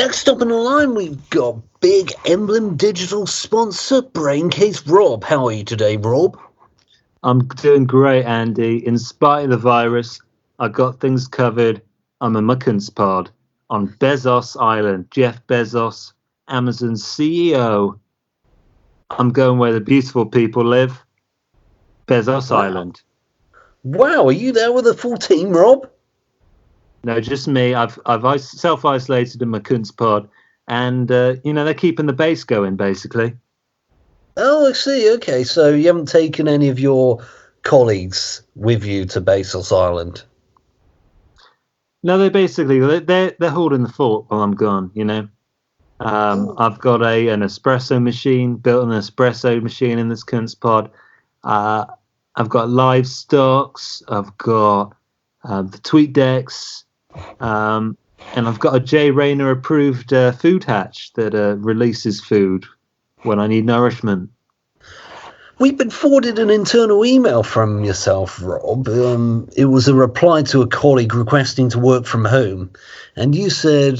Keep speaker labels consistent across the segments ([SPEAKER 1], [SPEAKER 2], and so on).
[SPEAKER 1] Next up on the line, we've got big emblem digital sponsor, Braincase Rob. How are you today, Rob?
[SPEAKER 2] I'm doing great, Andy. In spite of the virus, I got things covered. I'm in my Kuntz pod on Bezos Island. Jeff Bezos, Amazon's CEO. I'm going where the beautiful people live. Bezos Island.
[SPEAKER 1] Wow, are you there with a full team, Rob?
[SPEAKER 2] No, just me. I've self-isolated in my Kuntz pod, and they're keeping the base going, basically.
[SPEAKER 1] Oh, I see. Okay, so you haven't taken any of your colleagues with you to Bezos Island?
[SPEAKER 2] No, they're holding the fort while I'm gone. I've got an espresso machine, built an espresso machine in this Kuntz pod. I've got live stocks. I've got the tweet decks, and I've got a Jay Rayner approved food hatch that releases food when I need nourishment.
[SPEAKER 1] We've been forwarded an internal email from yourself, Rob. It was a reply to a colleague requesting to work from home, and you said,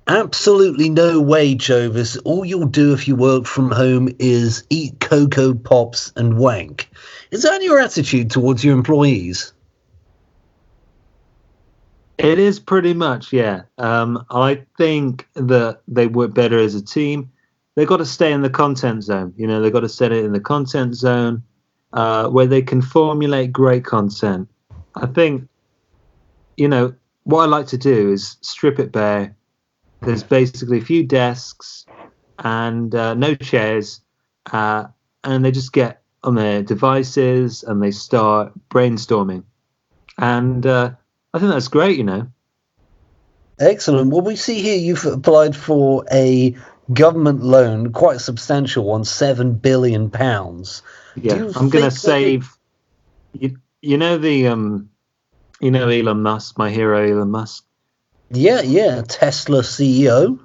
[SPEAKER 1] absolutely no way, Jovis. All you'll do if you work from home is eat Cocoa Pops and wank. Is that your attitude towards your employees?
[SPEAKER 2] It is pretty much, yeah. I think that they work better as a team. They've got to stay in the content zone. They've got to set it in the content zone where they can formulate great content. I think, what I like to do is strip it bare. There's basically a few desks and no chairs, and they just get on their devices and they start brainstorming. And I think that's great,
[SPEAKER 1] Excellent. Well, we see here you've applied for a government loan, quite a substantial one, £7 billion.
[SPEAKER 2] Yeah, I'm going to save. Elon Musk, my hero, Elon Musk.
[SPEAKER 1] Yeah, Tesla CEO.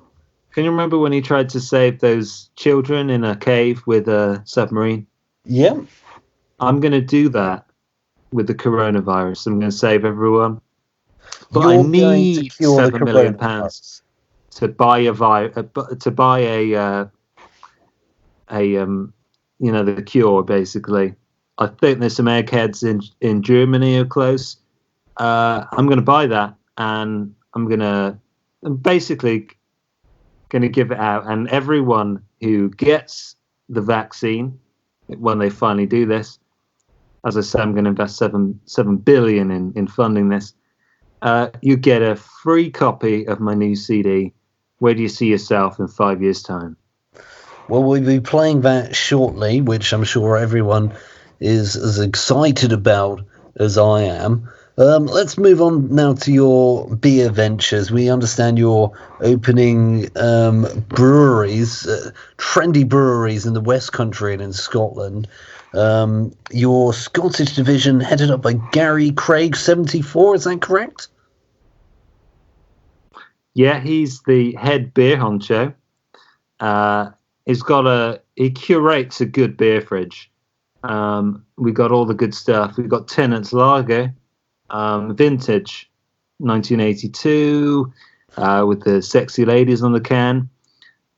[SPEAKER 2] Can you remember when he tried to save those children in a cave with a submarine?
[SPEAKER 1] Yeah.
[SPEAKER 2] I'm going to do that with the coronavirus. I'm going to save everyone. But I need £7 million to buy the cure. Basically, I think there's some eggheads in Germany are close. I'm going to buy that, and I'm basically going to give it out, and everyone who gets the vaccine when they finally do this, as I said, I'm going to invest $7 billion in funding this. You get a free copy of my new CD. Where do you see yourself in 5 years' time?
[SPEAKER 1] Well, we'll be playing that shortly, which I'm sure everyone is as excited about as I am. Let's move on now to your beer ventures. We understand you're opening breweries, trendy breweries in the West Country and in Scotland. Your Scottish division headed up by Gary Craig, 74, is that correct?
[SPEAKER 2] Yeah, he's the head beer honcho. He curates a good beer fridge. We got all the good stuff. We've got Tennant's Lager, vintage, 1982, with the sexy ladies on the can.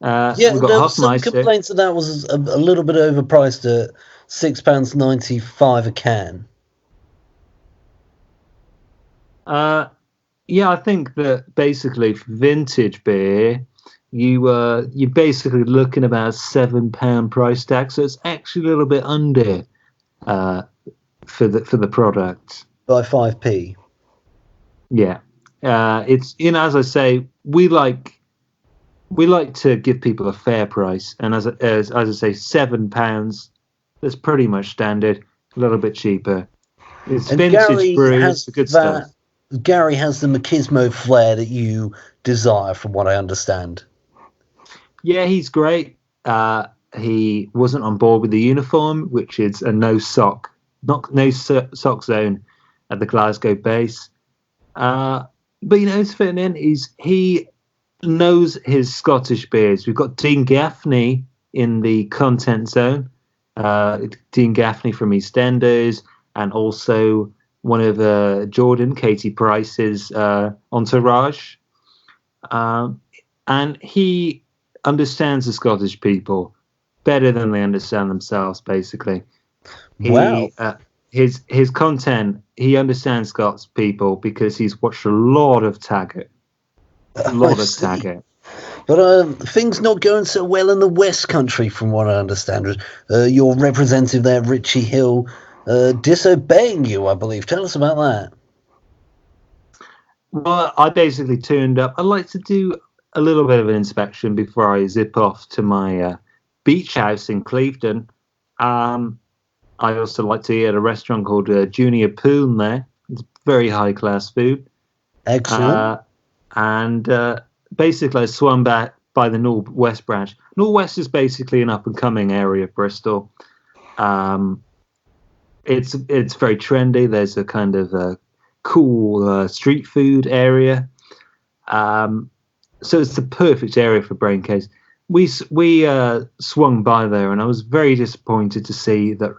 [SPEAKER 1] Yeah, there was some complaints that was a little bit overpriced at £6.95 a can.
[SPEAKER 2] Yeah, I think that basically for vintage beer, you're basically looking about £7 price tag, so it's actually a little bit under for the product
[SPEAKER 1] by 5p.
[SPEAKER 2] Yeah, it's as I say, we like to give people a fair price, and as I say, £7. That's pretty much standard. A little bit cheaper. It's vintage brews, the good stuff.
[SPEAKER 1] Gary has the machismo flair that you desire, from what I understand.
[SPEAKER 2] Yeah, he's great. He wasn't on board with the uniform, which is a no sock zone at the Glasgow base. But he's fitting in. He knows his Scottish beers. We've got Dean Gaffney in the content zone. Dean Gaffney from EastEnders, and also one of Katie Price's entourage. And he understands the Scottish people better than they understand themselves. Basically,
[SPEAKER 1] Wow.
[SPEAKER 2] His content, he understands Scots people because he's watched a lot of Taggart.
[SPEAKER 1] I see. But things not going so well in the West Country, from what I understand. Your representative there, Richie Hill, disobeying you, I believe. Tell us about that.
[SPEAKER 2] Well, I basically turned up. I'd like to do a little bit of an inspection before I zip off to my beach house in Clevedon. I also like to eat at a restaurant called Junior Poon there. It's very high class food.
[SPEAKER 1] Excellent.
[SPEAKER 2] And basically, I swung back by the Northwest branch. Northwest is basically an up and coming area of Bristol. It's very trendy. There's a kind of cool street food area. So it's the perfect area for Braincase. We swung by there, and I was very disappointed to see that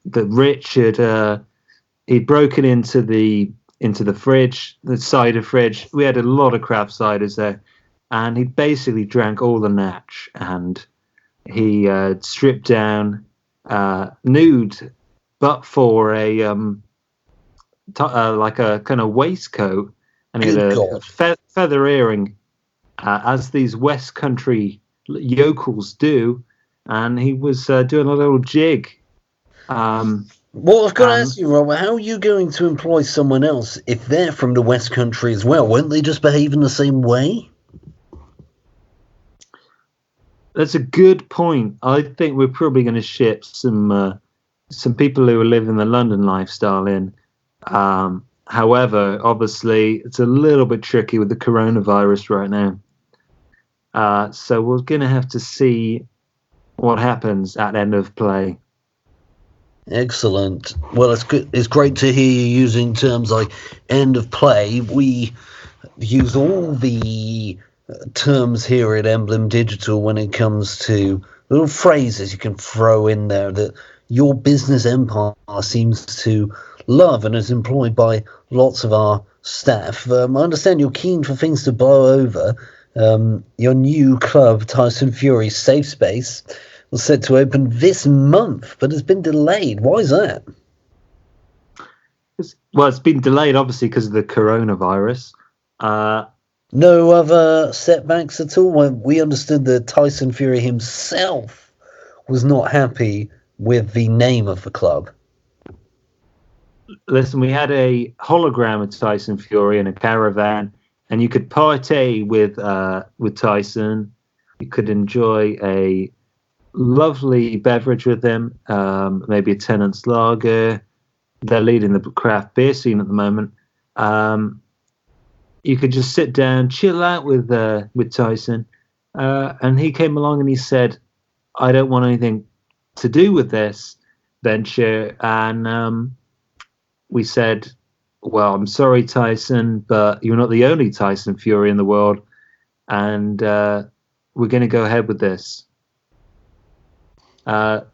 [SPEAKER 2] Richard he'd broken into the fridge, the cider fridge. We had a lot of craft ciders there, and he basically drank all the natch, and he stripped down nude, but for a like a kind of waistcoat, and he had a feather earring, as these West Country yokels do, and he was doing a little jig.
[SPEAKER 1] Well, I've got to ask you, Robert, how are you going to employ someone else if they're from the West Country as well? Won't they just behave in the same way?
[SPEAKER 2] That's a good point. I think we're probably going to ship some people who are living the London lifestyle in. However, obviously, it's a little bit tricky with the coronavirus right now. So we're going to have to see what happens at end of play.
[SPEAKER 1] Excellent. Well, it's good. It's great to hear you using terms like end of play. We use all the terms here at Emblem Digital when it comes to little phrases you can throw in there that your business empire seems to love and is employed by lots of our staff. I understand you're keen for things to blow over. Your new club, Tyson Fury Safe Space, was set to open this month, but has been delayed. Why is that?
[SPEAKER 2] It's been delayed, obviously, because of the coronavirus.
[SPEAKER 1] No other setbacks at all? We understood that Tyson Fury himself was not happy with the name of the club.
[SPEAKER 2] Listen, we had a hologram of Tyson Fury in a caravan, and you could partay with Tyson. You could enjoy a lovely beverage with him, maybe a Tennant's Lager. They're leading the craft beer scene at the moment. You could just sit down, chill out with Tyson, and he came along and he said, "I don't want anything to do with this venture." And we said, "Well, I'm sorry, Tyson, but you're not the only Tyson Fury in the world, and we're going to go ahead with this."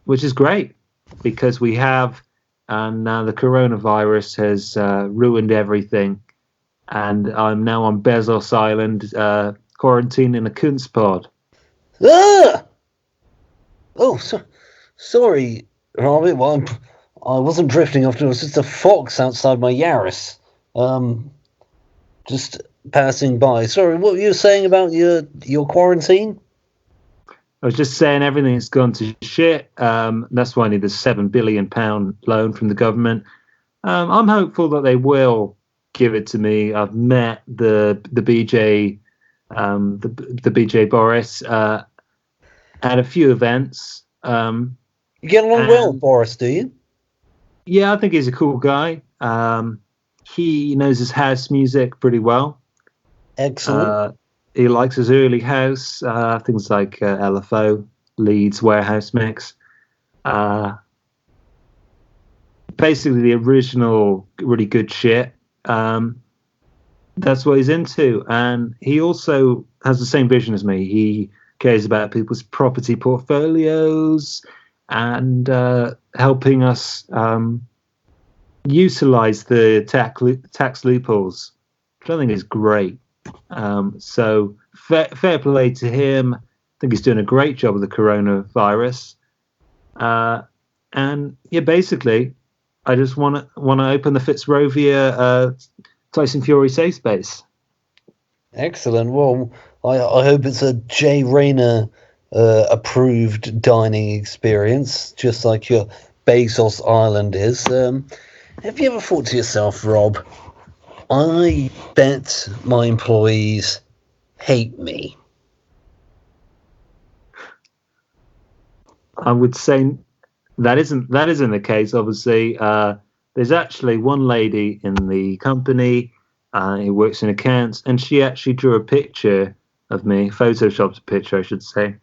[SPEAKER 2] Which is great because we have, and now the coronavirus has ruined everything, and I'm now on Bezos Island, quarantined in a Kuntz pod.
[SPEAKER 1] Ah! Oh, sorry, Robert. Well, I wasn't drifting off. It was just a fox outside my Yaris. Just passing by. Sorry, what were you saying about your quarantine?
[SPEAKER 2] I was just saying everything's gone to shit. That's why I need the £7 billion loan from the government. I'm hopeful that they will give it to me. I've met the BJ, the BJ Boris at a few events.
[SPEAKER 1] You get along well, Boris, do you?
[SPEAKER 2] Yeah, I think he's a cool guy. He knows his house music pretty well.
[SPEAKER 1] Excellent.
[SPEAKER 2] He likes his early house, things like LFO, Leeds, Warehouse Mix. Basically, the original really good shit. That's what he's into. And he also has the same vision as me. He cares about people's property portfolios and helping us utilize the tax loopholes, which I think is great. So fair play to him. I think he's doing a great job with the coronavirus. And yeah, basically, I just want to open the Fitzrovia Tyson Fury safe space.
[SPEAKER 1] Excellent. Well, I hope it's a Jay Rayner approved dining experience, just like your Bezos Island is. Have you ever thought to yourself, Rob, I bet my employees hate me?
[SPEAKER 2] I would say that isn't the case. Obviously, there's actually one lady in the company who works in accounts, and she actually drew a picture of me, photoshopped a picture, I should say,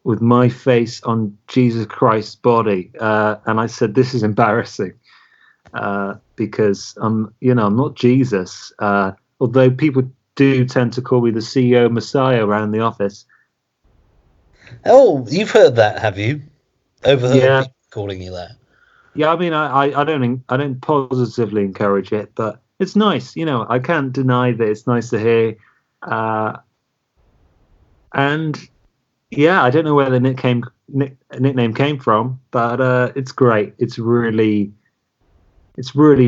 [SPEAKER 2] with my face on Jesus Christ's body, and I said, "This is embarrassing," because I'm not Jesus. Although people do tend to call me the CEO Messiah around the office.
[SPEAKER 1] Oh, you've heard that, have you? Overheard people calling you that.
[SPEAKER 2] Yeah, I mean, I don't positively encourage it, but it's nice. I can't deny that it's nice to hear. And yeah, I don't know where the nickname came from, but it's great. It's really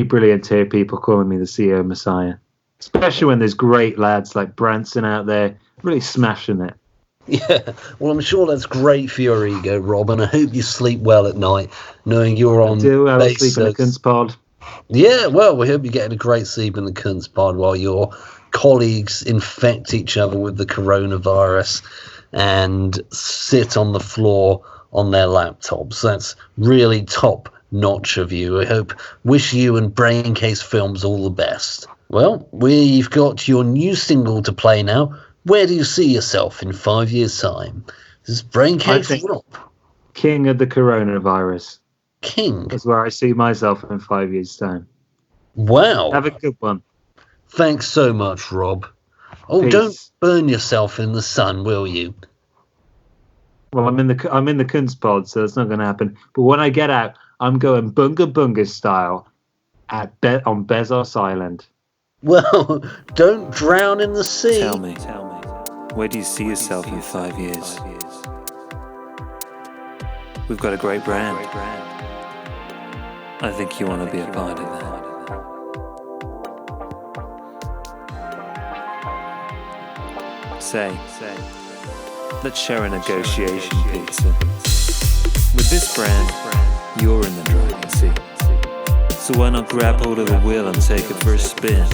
[SPEAKER 2] brilliant to hear people calling me the CEO Messiah, especially when there's great lads like Branson out there really smashing it.
[SPEAKER 1] Yeah, well, I'm sure that's great for your ego, Rob, and I hope you sleep well at night, knowing you're on.
[SPEAKER 2] I do. I sleep in the Kuntz pod.
[SPEAKER 1] Yeah, well, we hope you're getting a great sleep in the Kuntz pod while your colleagues infect each other with the coronavirus and sit on the floor on their laptops. That's really top notch of you. I wish you and Braincase Films all the best. Well, we've got your new single to play now. Where do you see yourself in 5 years' time? This is Braincase Rob.
[SPEAKER 2] King of the coronavirus.
[SPEAKER 1] King?
[SPEAKER 2] That's where I see myself in 5 years' time.
[SPEAKER 1] Wow.
[SPEAKER 2] Have a good one.
[SPEAKER 1] Thanks so much, Rob. Oh, Peace. Don't burn yourself in the sun, will you?
[SPEAKER 2] Well, I'm in the Kuntz pod, so that's not going to happen. But when I get out, I'm going bunga style on Bezos Island.
[SPEAKER 1] Well, don't drown in the sea.
[SPEAKER 3] Tell me, where do you see yourself in 5 years? We've got a great brand. I think you want to be a part of that. Say, let's share a negotiation pizza. With this brand, you're in the driving seat. So why not grab hold of the wheel and take it for a spin?